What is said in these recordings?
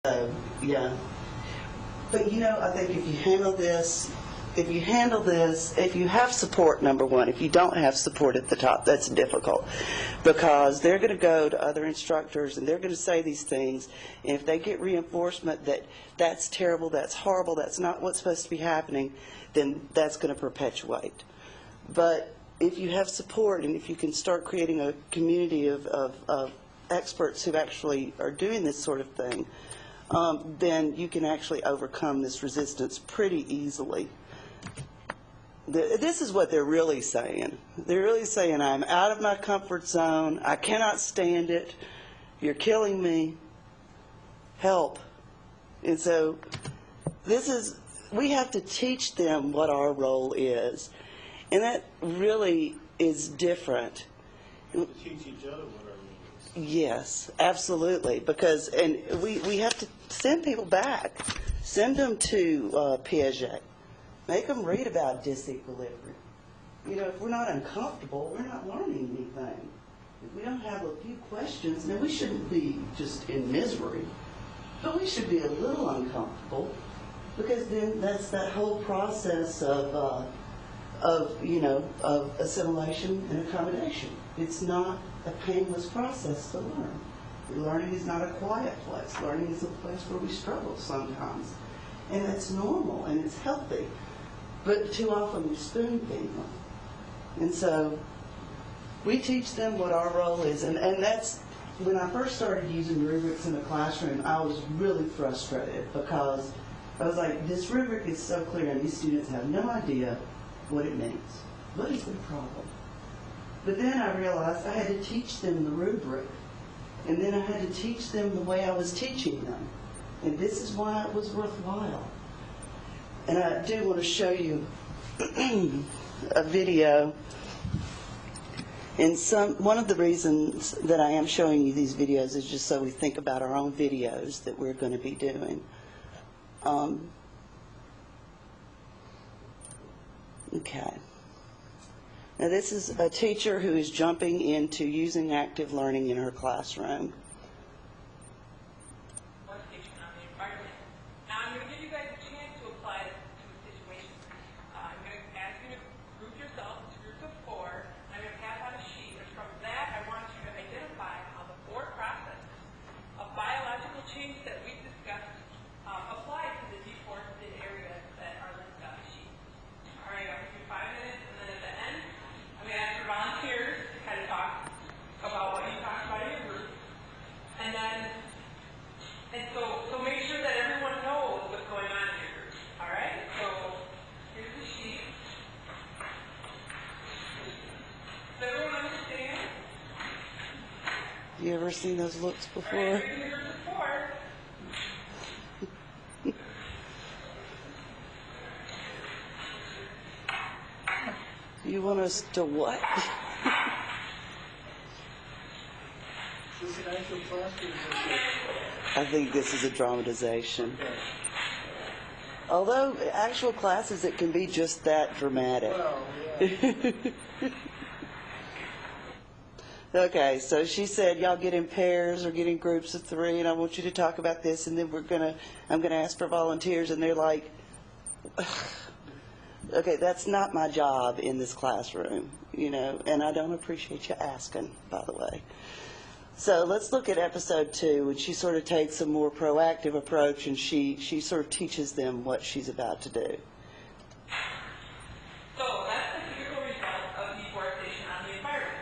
Yeah. But you know, I think if you handle this, if you have support, number one, if you don't have support at the top, that's difficult. Because they're going to go to other instructors and they're going to say these things, and if they get reinforcement that that's terrible, that's horrible, that's not what's supposed to be happening, then that's going to perpetuate. But if you have support and if you can start creating a community of experts who actually are doing this sort of thing, then you can actually overcome this resistance pretty easily. This is what they're really saying. They're really saying, I'm out of my comfort zone, I cannot stand it, you're killing me, help. And so we have to teach them what our role is. And that really is different. To teach each other what our role is. Yes, absolutely. Because, and we have to send people back. Send them to Piaget. Make them read about disequilibrium. You know, if we're not uncomfortable, we're not learning anything. If we don't have a few questions, then we shouldn't be just in misery. But we should be a little uncomfortable, because then that's that whole process of assimilation and accommodation. It's not a painless process to learn. Learning is not a quiet place. Learning is a place where we struggle sometimes. And it's normal and it's healthy. But too often we spoon feed them. And so we teach them what our role is. And that's, when I first started using rubrics in the classroom, I was really frustrated because I was like, this rubric is so clear and these students have no idea what it means. What is the problem? But then I realized I had to teach them the rubric. And then I had to teach them the way I was teaching them. And this is why it was worthwhile. And I do want to show you a video. And one of the reasons that I am showing you these videos is just so we think about our own videos that we're going to be doing. Okay. Now this is a teacher who is jumping into using active learning in her classroom. You ever seen those looks before? You want us to what? Is this an actual class or is this I think this is a dramatization. Although actual classes, it can be just that dramatic. Well, yeah. Okay, so she said, y'all get in pairs or get in groups of 3, and I want you to talk about this, and then I'm gonna ask for volunteers, and they're like, okay, that's not my job in this classroom, you know, and I don't appreciate you asking, by the way. So let's look at episode 2, and she sort of takes a more proactive approach, and she sort of teaches them what she's about to do. So that's the typical result of deforestation on the environment.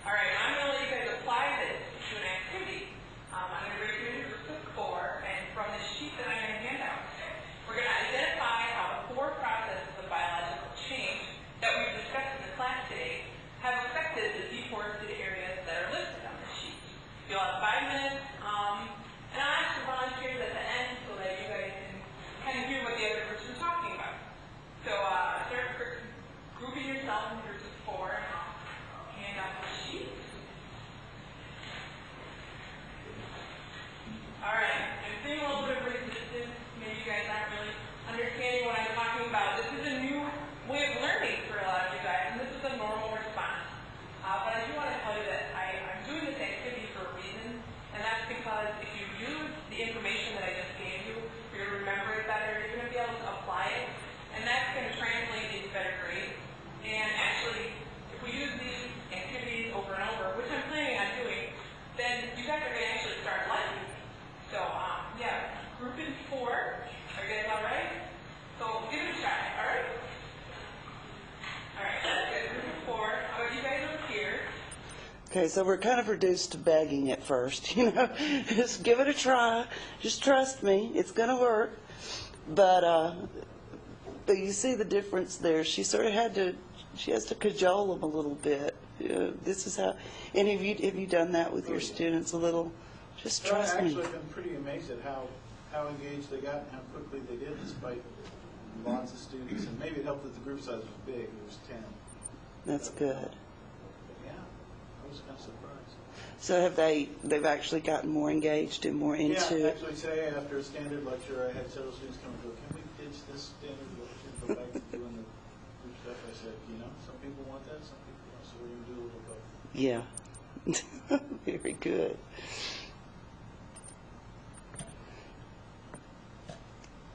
All right, I'm going to let you guys apply this to an activity. I'm going to break you into groups of 4, and from the sheet that I'm going to hand out, we're going to identify how the 4 processes of biological change that we've discussed in the class today have affected the deforested areas that are listed on the sheet. You'll have 5 minutes, and I'll ask for volunteers at the end so that you guys can kind of hear what the other person is talking about. Okay, so we're kind of reduced to begging at first, you know. Just give it a try. Just trust me, it's going to work. But you see the difference there. She sort of she has to cajole them a little bit. This is how. And have you done that with your students a little? Just trust me. I've actually been pretty amazed at how engaged they got and how quickly they did, despite lots of students. And maybe it helped that the group size was big. It was 10. That's good. Yeah, I was kind of surprised. So they've actually gotten more engaged and more into Yeah, it? actually today after a standard lecture, I had several students come and go, can we ditch this standard lecture and go back to doing the group stuff? I said, some people want that, some people don't, so we're going to do a little both. Yeah. Very good.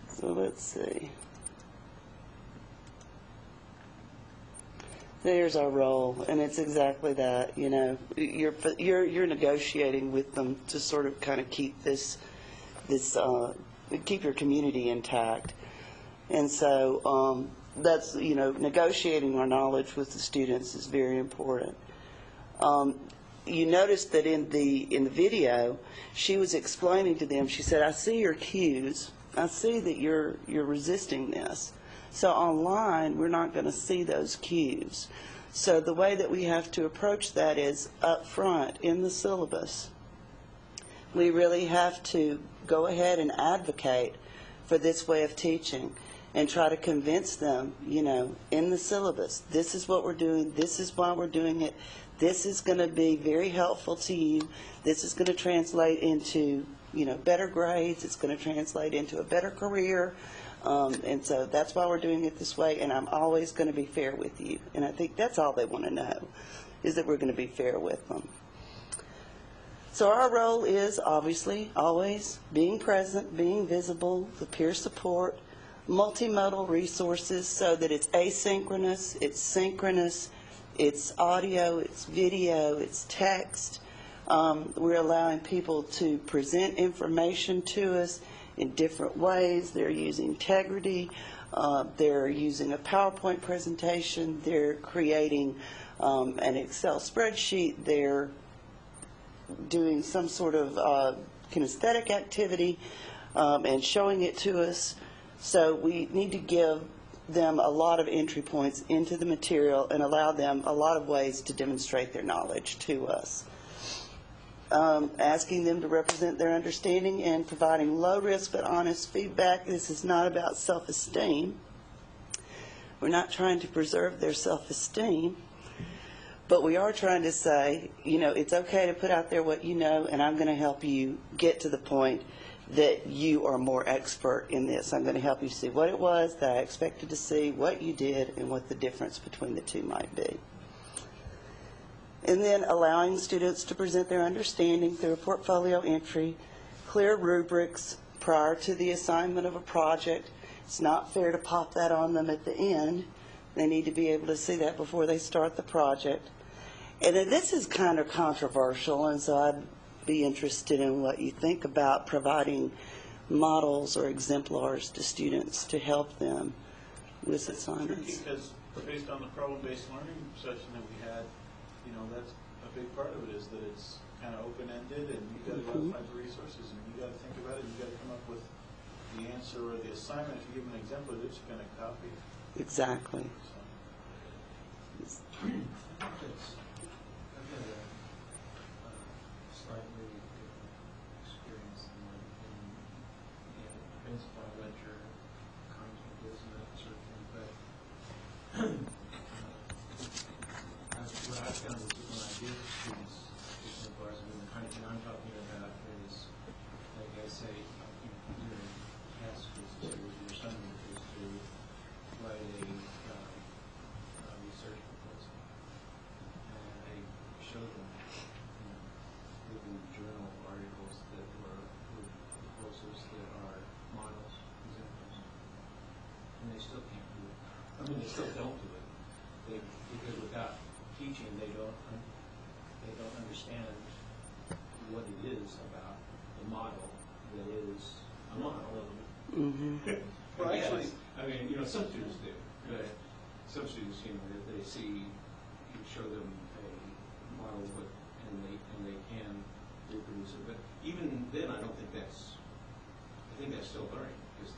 So let's see. There's our role, and it's exactly that. You're negotiating with them to sort of kind of keep keep your community intact, and so that's negotiating our knowledge with the students is very important. You noticed that in the video, she was explaining to them. She said, "I see your cues. I see that you're resisting this. So online, we're not going to see those cues. So the way that we have to approach that is up front in the syllabus. We really have to go ahead and advocate for this way of teaching and try to convince them, in the syllabus, this is what we're doing, this is why we're doing it, this is going to be very helpful to you, this is going to translate into, better grades, it's going to translate into a better career. And so that's why we're doing it this way, and I'm always going to be fair with you." And I think that's all they want to know, is that we're going to be fair with them. So our role is obviously always being present, being visible, the peer support, multimodal resources so that it's asynchronous, it's synchronous, it's audio, it's video, it's text. We're allowing people to present information to us in different ways. They're using Integrity. They're using a PowerPoint presentation. They're creating an Excel spreadsheet. They're doing some sort of kinesthetic activity and showing it to us. So we need to give them a lot of entry points into the material and allow them a lot of ways to demonstrate their knowledge to us. Asking them to represent their understanding and providing low-risk but honest feedback. This is not about self-esteem. We're not trying to preserve their self-esteem, but we are trying to say, it's okay to put out there what you know, and I'm going to help you get to the point that you are more expert in this. I'm going to help you see what it was that I expected to see, what you did, and what the difference between the two might be. And then allowing students to present their understanding through a portfolio entry, clear rubrics prior to the assignment of a project. It's not fair to pop that on them at the end. They need to be able to see that before they start the project. And then this is kind of controversial, and so I'd be interested in what you think about providing models or exemplars to students to help them with assignments. It's tricky because based on the problem-based learning session that we had, that's a big part of it is that it's kind of open-ended, and you've got to go find the resources, and you've got to think about it, and you've got to come up with the answer or the assignment. If you give them an exemplar, they're just going to copy it. Exactly. So. I've had a slightly different experience in principal lecture, content business, that sort of thing, but what I found is that when I give students exemplars, the kind of thing I'm talking about is, like I say, your task is to, your assignment is to write a research proposal. And I show them living journal articles that were proposals that are models, examples. And they still can't do it. I mean, they still don't do it. Because without teaching, they don't understand what it is about the model that is a model. Well, actually, I mean, some students do, but some students, they see, you show them a model with reproduce it. But even then, I don't think that's, I think that's still learning, because